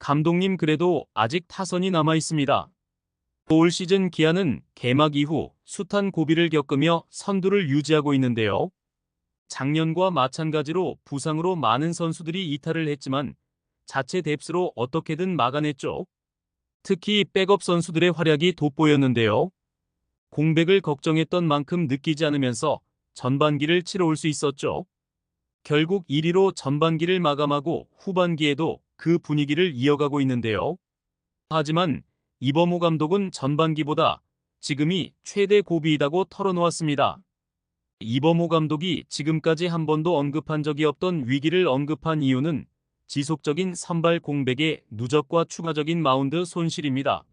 감독님 그래도 아직 타선이 남아 있습니다. 올 시즌 기아는 개막 이후 숱한 고비를 겪으며 선두를 유지하고 있는데요. 작년과 마찬가지로 부상으로 많은 선수들이 이탈을 했지만 자체 뎁스로 어떻게든 막아냈죠. 특히 백업 선수들의 활약이 돋보였는데요. 공백을 걱정했던 만큼 느끼지 않으면서 전반기를 치러올 수 있었죠. 결국 1위로 전반기를 마감하고 후반기에도 그 분위기를 이어가고 있는데요. 하지만 이범호 감독은 전반기보다 지금이 최대 고비이다고 털어놓았습니다. 이범호 감독이 지금까지 한 번도 언급한 적이 없던 위기를 언급한 이유는 지속적인 선발 공백의 누적과 추가적인 마운드 손실입니다.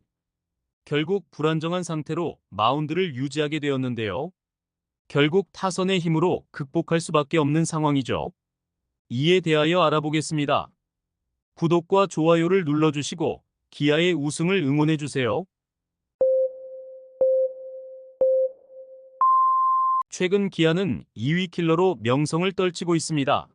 결국 불안정한 상태로 마운드를 유지하게 되었는데요. 결국 타선의 힘으로 극복할 수밖에 없는 상황이죠. 이에 대하여 알아보겠습니다. 구독과 좋아요를 눌러주시고 기아의 우승을 응원해주세요. 최근 기아는 2위 킬러로 명성을 떨치고 있습니다.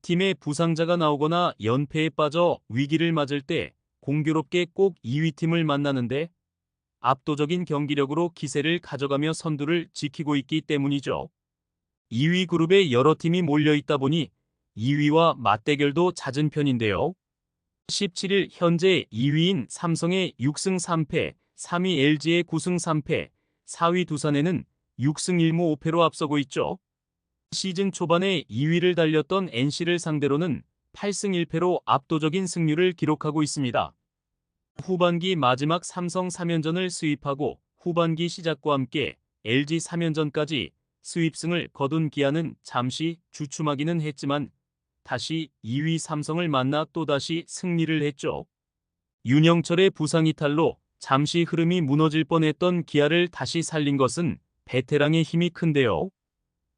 팀에 부상자가 나오거나 연패에 빠져 위기를 맞을 때 공교롭게 꼭 2위 팀을 만나는데 압도적인 경기력으로 기세를 가져가며 선두를 지키고 있기 때문이죠. 2위 그룹에 여러 팀이 몰려있다 보니 2위와 맞대결도 잦은 편인데요. 17일 현재 2위인 삼성의 6승 3패, 3위 LG의 9승 3패, 4위 두산에는 6승 1무 5패로 앞서고 있죠. 시즌 초반에 2위를 달렸던 NC를 상대로는 8승 1패로 압도적인 승률을 기록하고 있습니다. 후반기 마지막 삼성 3연전을 수입하고 후반기 시작과 함께 LG 3연전까지 수입승을 거둔 기아는 잠시 주춤하기는 했지만 다시 2위 삼성을 만나 또다시 승리를 했죠. 윤영철의 부상 이탈로 잠시 흐름이 무너질 뻔했던 기아를 다시 살린 것은 베테랑의 힘이 큰데요.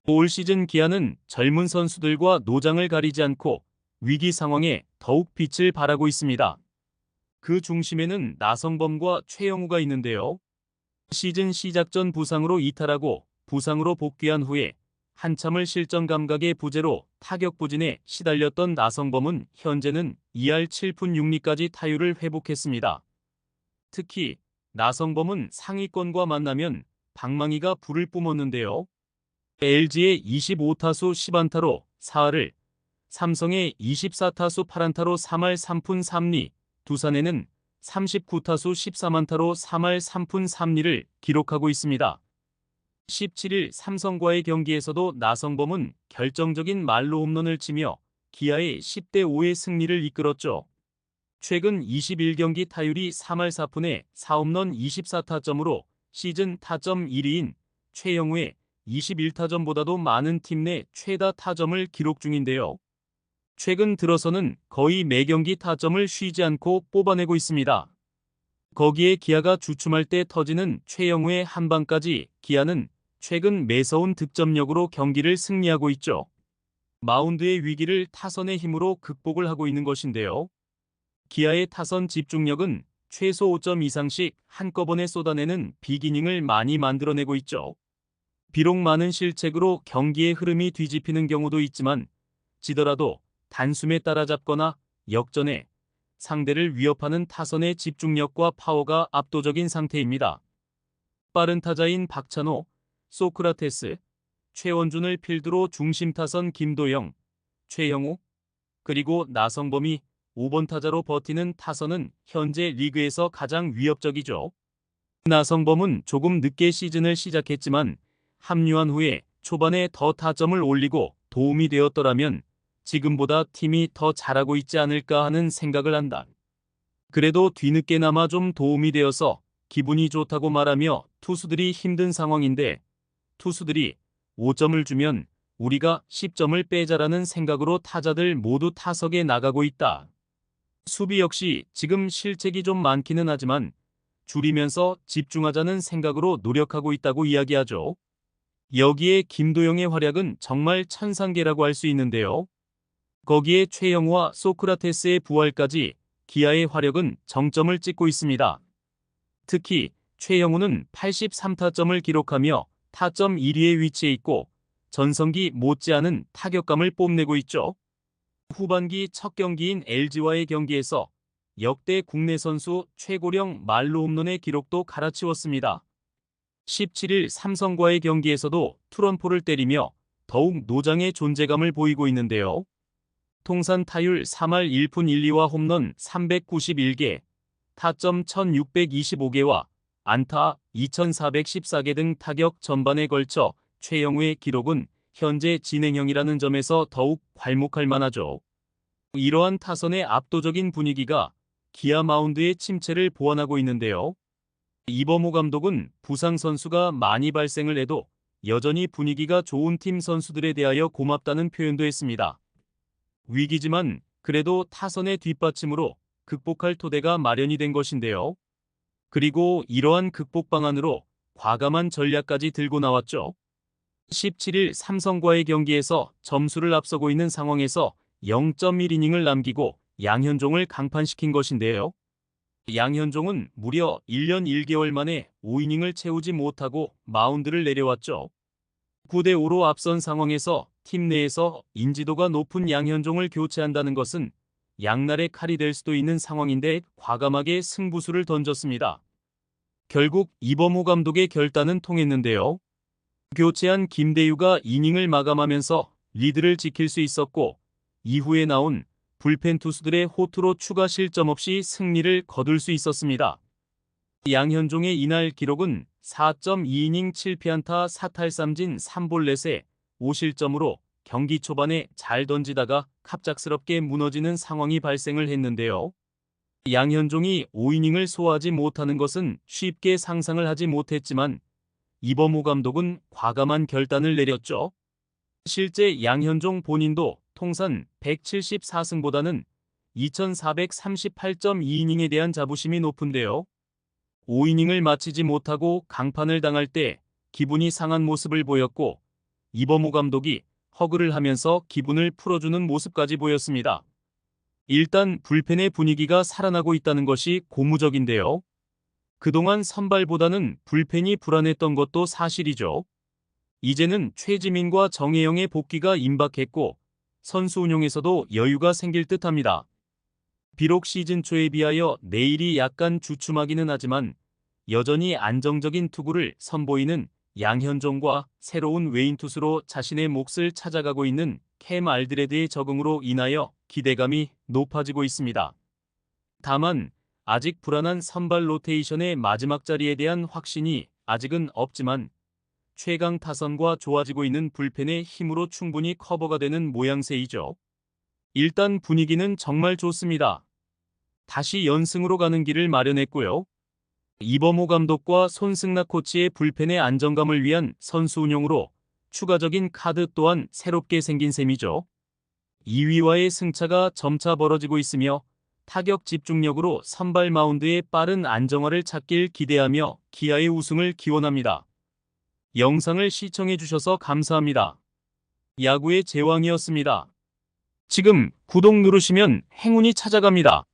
올 시즌 기아는 젊은 선수들과 노장을 가리지 않고 위기 상황에 더욱 빛을 발하고 있습니다. 그 중심에는 나성범과 최영우가 있는데요. 시즌 시작 전 부상으로 이탈하고 부상으로 복귀한 후에 한참을 실전 감각의 부재로 타격 부진에 시달렸던 나성범은 현재는 2할 7푼 6리까지 타율을 회복했습니다. 특히 나성범은 상위권과 만나면 방망이가 불을 뿜었는데요. LG의 25타수 10안타로 4할을, 삼성의 24타수 8안타로 3할 3푼 3리, 두산에는 39타수 13안타로 3할 3푼 3리를 기록하고 있습니다. 17일 삼성과의 경기에서도 나성범은 결정적인 말로 홈런을 치며 기아의 10대 5의 승리를 이끌었죠. 최근 21경기 타율이 3할 4푼에 4홈런 24타점으로 시즌 타점 1위인 최영우의 21타점보다도 많은 팀 내 최다 타점을 기록 중인데요. 최근 들어서는 거의 매경기 타점을 쉬지 않고 뽑아내고 있습니다. 거기에 기아가 주춤할 때 터지는 최영우의 한 방까지 기아는 최근 매서운 득점력으로 경기를 승리하고 있죠. 마운드의 위기를 타선의 힘으로 극복을 하고 있는 것인데요. 기아의 타선 집중력은 최소 5점 이상씩 한꺼번에 쏟아내는 빅이닝을 많이 만들어내고 있죠. 비록 많은 실책으로 경기의 흐름이 뒤집히는 경우도 있지만 지더라도 단숨에 따라잡거나 역전해 상대를 위협하는 타선의 집중력과 파워가 압도적인 상태입니다. 빠른 타자인 박찬호, 소크라테스, 최원준을 필두로 중심 타선 김도영, 최영우, 그리고 나성범이 5번 타자로 버티는 타선은 현재 리그에서 가장 위협적이죠. 나성범은 조금 늦게 시즌을 시작했지만 합류한 후에 초반에 더 타점을 올리고 도움이 되었더라면 지금보다 팀이 더 잘하고 있지 않을까 하는 생각을 한다. 그래도 뒤늦게나마 좀 도움이 되어서 기분이 좋다고 말하며 투수들이 힘든 상황인데 투수들이 5점을 주면 우리가 10점을 빼자라는 생각으로 타자들 모두 타석에 나가고 있다. 수비 역시 지금 실책이 좀 많기는 하지만 줄이면서 집중하자는 생각으로 노력하고 있다고 이야기하죠. 여기에 김도영의 활약은 정말 천상계라고 할 수 있는데요. 거기에 최영우와 소크라테스의 부활까지 기아의 화력은 정점을 찍고 있습니다. 특히 최영우는 83타점을 기록하며 타점 1위에 위치해 있고 전성기 못지않은 타격감을 뽐내고 있죠. 후반기 첫 경기인 LG와의 경기에서 역대 국내 선수 최고령 말로 홈런의 기록도 갈아치웠습니다. 17일 삼성과의 경기에서도 트럼포를 때리며 더욱 노장의 존재감을 보이고 있는데요. 통산 타율 3할 1푼 1리와 홈런 391개, 타점 1625개와 안타 2414개 등 타격 전반에 걸쳐 최영우의 기록은 현재 진행형이라는 점에서 더욱 괄목할 만하죠. 이러한 타선의 압도적인 분위기가 기아 마운드의 침체를 보완하고 있는데요. 이범호 감독은 부상 선수가 많이 발생을 해도 여전히 분위기가 좋은 팀 선수들에 대하여 고맙다는 표현도 했습니다. 위기지만 그래도 타선의 뒷받침으로 극복할 토대가 마련이 된 것인데요. 그리고 이러한 극복 방안으로 과감한 전략까지 들고 나왔죠. 17일 삼성과의 경기에서 점수를 앞서고 있는 상황에서 0.1이닝을 남기고 양현종을 강판시킨 것인데요. 양현종은 무려 1년 1개월 만에 5이닝을 채우지 못하고 마운드를 내려왔죠. 9대5로 앞선 상황에서 팀 내에서 인지도가 높은 양현종을 교체한다는 것은 양날의 칼이 될 수도 있는 상황인데 과감하게 승부수를 던졌습니다. 결국 이범호 감독의 결단은 통했는데요. 교체한 김대유가 이닝을 마감하면서 리드를 지킬 수 있었고 이후에 나온 불펜 투수들의 호투로 추가 실점 없이 승리를 거둘 수 있었습니다. 양현종의 이날 기록은 4.2이닝 7피안타 4탈삼진 3볼넷에 5실점으로 경기 초반에 잘 던지다가 갑작스럽게 무너지는 상황이 발생을 했는데요. 양현종이 5이닝을 소화하지 못하는 것은 쉽게 상상을 하지 못했지만 이범호 감독은 과감한 결단을 내렸죠. 실제 양현종 본인도 통산 174승보다는 2438.2이닝에 대한 자부심이 높은데요. 5이닝을 마치지 못하고 강판을 당할 때 기분이 상한 모습을 보였고 이범호 감독이 허그를 하면서 기분을 풀어주는 모습까지 보였습니다. 일단 불펜의 분위기가 살아나고 있다는 것이 고무적인데요. 그동안 선발보다는 불펜이 불안했던 것도 사실이죠. 이제는 최지민과 정혜영의 복귀가 임박했고 선수 운용에서도 여유가 생길 듯합니다. 비록 시즌 초에 비하여 내일이 약간 주춤하기는 하지만 여전히 안정적인 투구를 선보이는 양현종과 새로운 외인 투수로 자신의 몫을 찾아가고 있는 캠 알드레드의 적응으로 인하여 기대감이 높아지고 있습니다. 다만 아직 불안한 선발 로테이션의 마지막 자리에 대한 확신이 아직은 없지만 최강 타선과 좋아지고 있는 불펜의 힘으로 충분히 커버가 되는 모양새이죠. 일단 분위기는 정말 좋습니다. 다시 연승으로 가는 길을 마련했고요. 이범호 감독과 손승락 코치의 불펜의 안정감을 위한 선수 운용으로 추가적인 카드 또한 새롭게 생긴 셈이죠. 2위와의 승차가 점차 벌어지고 있으며 타격 집중력으로 선발 마운드의 빠른 안정화를 찾길 기대하며 기아의 우승을 기원합니다. 영상을 시청해주셔서 감사합니다. 야구의 제왕이었습니다. 지금 구독 누르시면 행운이 찾아갑니다.